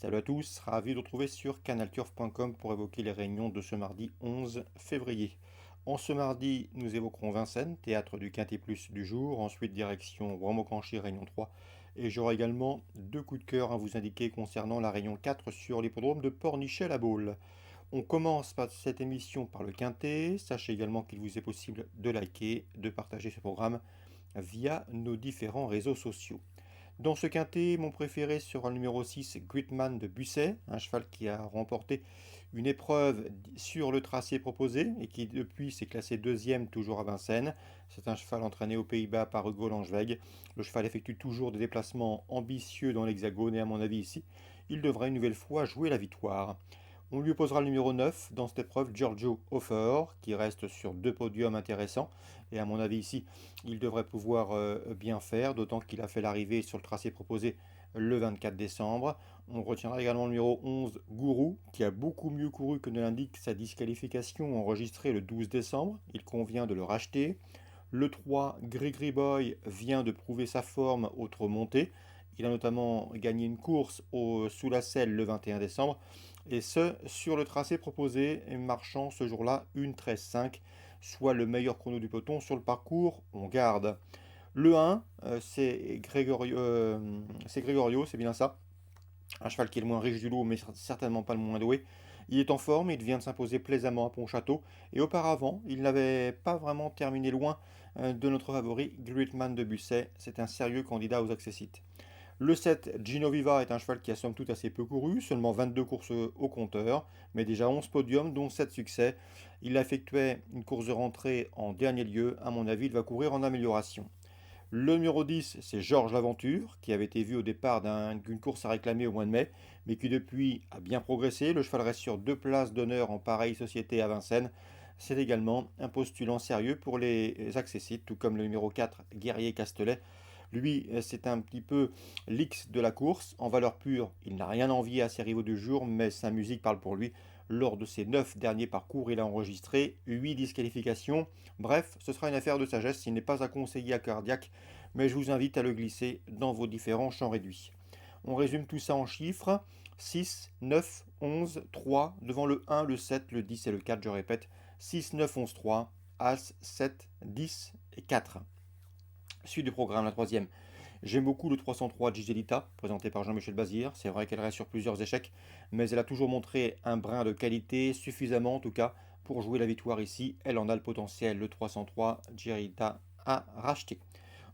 Salut à tous, ravi de vous retrouver sur canalturf.com pour évoquer les réunions de ce mardi 11 février. En ce mardi, nous évoquerons Vincennes, théâtre du Quintet Plus du jour, ensuite direction Romocanchi, réunion 3, et j'aurai également deux coups de cœur à vous indiquer concernant la réunion 4 sur l'hippodrome de Pornichet la Baule. On commence par cette émission par le Quintet, sachez également qu'il vous est possible de liker, de partager ce programme via nos différents réseaux sociaux. Dans ce quintet, mon préféré sera le numéro 6, Gritman de Busset, un cheval qui a remporté une épreuve sur le tracé proposé et qui depuis s'est classé deuxième toujours à Vincennes. C'est un cheval entraîné aux Pays-Bas par Hugo Langeweg. Le cheval effectue toujours des déplacements ambitieux dans l'Hexagone et à mon avis ici, il devrait une nouvelle fois jouer la victoire. On lui opposera le numéro 9 dans cette épreuve, Giorgio Hofer, qui reste sur deux podiums intéressants. Et à mon avis ici, il devrait pouvoir bien faire, d'autant qu'il a fait l'arrivée sur le tracé proposé le 24 décembre. On retiendra également le numéro 11, Gourou, qui a beaucoup mieux couru que ne l'indique sa disqualification enregistrée le 12 décembre. Il convient de le racheter. Le 3, Gregory Boy, vient de prouver sa forme au trot monté. Il a notamment gagné une course sous la selle le 21 décembre. Et ce, sur le tracé proposé, marchant ce jour-là une 13,5, soit le meilleur chrono du peloton sur le parcours. On garde. Le 1, c'est Gregorio, c'est bien ça. Un cheval qui est le moins riche du lot, mais certainement pas le moins doué. Il est en forme, il vient de s'imposer plaisamment à Pontchâteau. Et auparavant, il n'avait pas vraiment terminé loin de notre favori, Gritman de Busset. C'est un sérieux candidat aux accessites. Le 7, Gino Viva, est un cheval qui a somme toute assez peu couru, seulement 22 courses au compteur, mais déjà 11 podiums, dont 7 succès. Il effectuait une course de rentrée en dernier lieu, à mon avis, il va courir en amélioration. Le numéro 10, c'est Georges Laventure, qui avait été vu au départ d'une course à réclamer au mois de mai, mais qui depuis a bien progressé. Le cheval reste sur deux places d'honneur en pareille société à Vincennes. C'est également un postulant sérieux pour les accessites, tout comme le numéro 4, Guerrier Castelet. Lui, c'est un petit peu l'X de la course. En valeur pure, il n'a rien envié à ses rivaux du jour, mais sa musique parle pour lui. Lors de ses 9 derniers parcours, il a enregistré 8 disqualifications. Bref, ce sera une affaire de sagesse, il n'est pas à conseiller à cardiaque, mais je vous invite à le glisser dans vos différents champs réduits. On résume tout ça en chiffres. 6, 9, 11, 3, devant le 1, le 7, le 10 et le 4, je répète. 6, 9, 11, 3, As, 7, 10 et 4. Suite du programme, la troisième. J'aime beaucoup le 303 Gigelita, présenté par Jean-Michel Bazir. C'est vrai qu'elle reste sur plusieurs échecs, mais elle a toujours montré un brin de qualité, suffisamment en tout cas, pour jouer la victoire ici. Elle en a le potentiel. Le 303 Gigelita à racheter.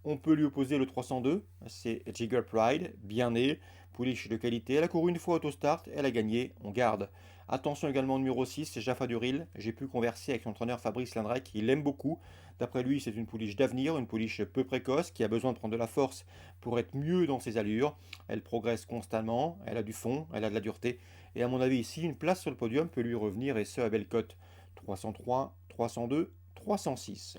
On peut lui opposer le 302, c'est Jigger Pride, bien né, pouliche de qualité. Elle a couru une fois autostart, elle a gagné, on garde. Attention également au numéro 6, c'est Jaffa Duril. J'ai pu converser avec l'entraîneur Fabrice Lindrec, il l'aime beaucoup. D'après lui, c'est une pouliche d'avenir, une pouliche peu précoce, qui a besoin de prendre de la force pour être mieux dans ses allures. Elle progresse constamment, elle a du fond, elle a de la dureté. Et à mon avis, ici, une place sur le podium peut lui revenir, et ce à belle cote. 303, 302, 306.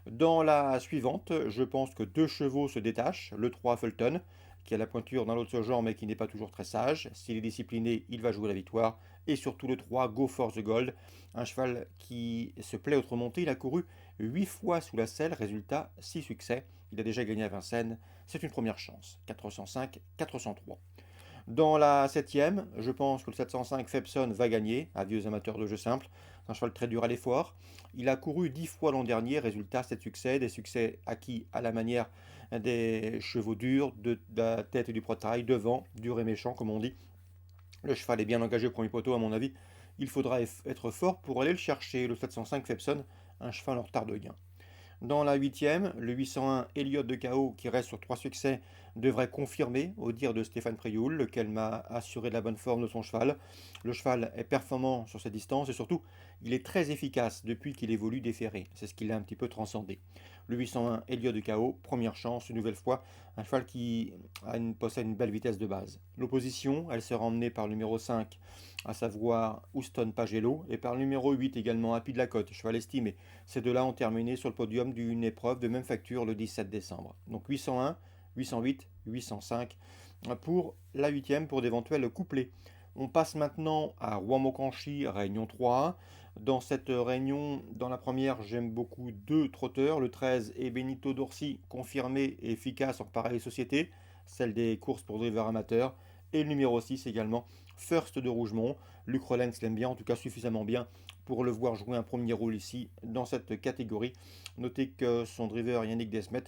Dans la suivante, je pense que deux chevaux se détachent. Le 3 Fulton, qui a la pointure dans l'autre genre mais qui n'est pas toujours très sage. S'il est discipliné, il va jouer la victoire. Et surtout le 3 Go for the Gold, un cheval qui se plaît autre montée. Il a couru 8 fois sous la selle, résultat 6 succès. Il a déjà gagné à Vincennes. C'est une première chance. 405, 403. Dans la septième, je pense que le 705 Febson va gagner, adieu aux amateurs de jeu simple. C'est un cheval très dur à l'effort. Il a couru 10 fois l'an dernier, résultat 7 succès, des succès acquis à la manière des chevaux durs, de la tête et du poitrail, devant, dur et méchant comme on dit. Le cheval est bien engagé au premier poteau à mon avis. Il faudra être fort pour aller le chercher, le 705 Febson, un cheval en retard de gain. Dans la huitième, le 801 Elliott de KO, qui reste sur 3 succès, devrait confirmer, au dire de Stéphane Prioul, lequel m'a assuré de la bonne forme de son cheval. Le cheval est performant sur cette distance et surtout, il est très efficace depuis qu'il évolue déféré. C'est ce qui l'a un petit peu transcendé. Le 801 Elliott de KO, première chance, une nouvelle fois, un cheval qui possède une belle vitesse de base. L'opposition, elle sera emmenée par le numéro 5, à savoir Houston Pagello, et par le numéro 8 également Happy de la Côte, cheval estimé. Ces deux-là ont terminé sur le podium d'une épreuve de même facture le 17 décembre. Donc 801, 808, 805 pour la huitième pour d'éventuels couplets. On passe maintenant à Rouen-Mocanchi, réunion 3. Dans cette réunion, dans la première, j'aime beaucoup deux trotteurs. Le 13 est Benito Dorsi, confirmé et efficace en pareille société, celle des courses pour drivers amateurs. Et le numéro 6 également, First de Rougemont. Luc Rollens l'aime bien, en tout cas suffisamment bien pour le voir jouer un premier rôle ici dans cette catégorie. Notez que son driver Yannick Desmet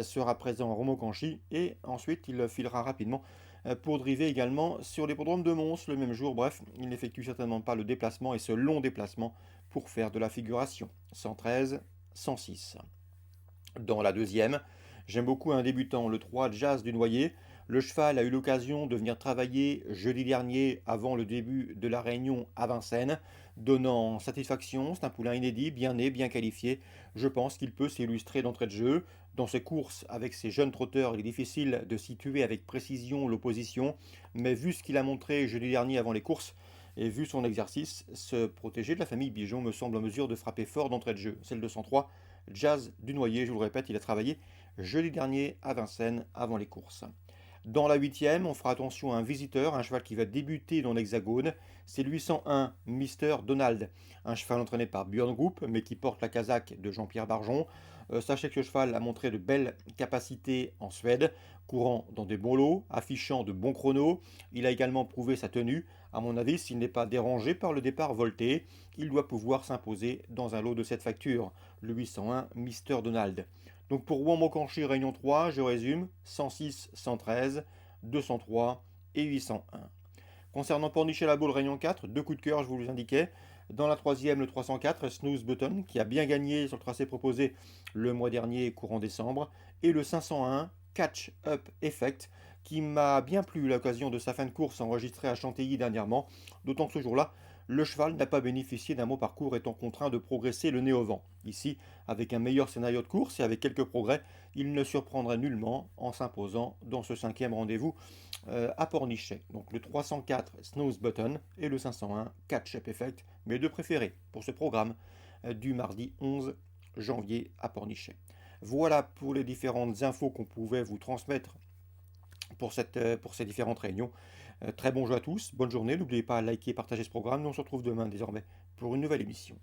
sera présent en Romocanchi et ensuite il filera rapidement pour driver également sur l'hippodrome de Mons le même jour. Bref, il n'effectue certainement pas le déplacement et ce long déplacement pour faire de la figuration. 113, 106. Dans la deuxième, j'aime beaucoup un débutant, le 3 Jazz du Noyer. Le cheval a eu l'occasion de venir travailler jeudi dernier avant le début de la réunion à Vincennes, donnant satisfaction. C'est un poulain inédit, bien né, bien qualifié. Je pense qu'il peut s'illustrer d'entrée de jeu. Dans ses courses avec ses jeunes trotteurs, il est difficile de situer avec précision l'opposition, mais vu ce qu'il a montré jeudi dernier avant les courses, et vu son exercice, ce protégé de la famille Bijon me semble en mesure de frapper fort d'entrée de jeu. C'est le 203, Jazz du Noyer, je vous le répète, il a travaillé jeudi dernier à Vincennes avant les courses. Dans la huitième, on fera attention à un visiteur, un cheval qui va débuter dans l'Hexagone. C'est le 801 Mister Donald, un cheval entraîné par Björn Group, mais qui porte la casaque de Jean-Pierre Barjon. Sachez que ce cheval a montré de belles capacités en Suède, courant dans des bons lots, affichant de bons chronos. Il a également prouvé sa tenue. À mon avis, s'il n'est pas dérangé par le départ volté, il doit pouvoir s'imposer dans un lot de cette facture, le 801 Mister Donald. Donc pour Rouen-Mocanchi, Réunion 3, je résume, 106, 113, 203 et 801. Concernant Pornichet-la-Baule, Réunion 4, deux coups de cœur, je vous les indiquais. Dans la troisième, le 304, Snooze Button, qui a bien gagné sur le tracé proposé le mois dernier, courant décembre. Et le 501, Catch Up Effect, qui m'a bien plu à l'occasion de sa fin de course enregistrée à Chantilly dernièrement. D'autant que ce jour-là, le cheval n'a pas bénéficié d'un bon parcours étant contraint de progresser le nez au vent. Ici, avec un meilleur scénario de course et avec quelques progrès, il ne surprendrait nullement en s'imposant dans ce cinquième rendez-vous à Pornichet. Donc le 304 Snooze Button et le 501 Catch-Up Effect, mes deux préférés pour ce programme du mardi 11 janvier à Pornichet. Voilà pour les différentes infos qu'on pouvait vous transmettre pour ces différentes réunions. Très bon jeu à tous, bonne journée, n'oubliez pas de liker et partager ce programme. Nous on se retrouve demain désormais pour une nouvelle émission.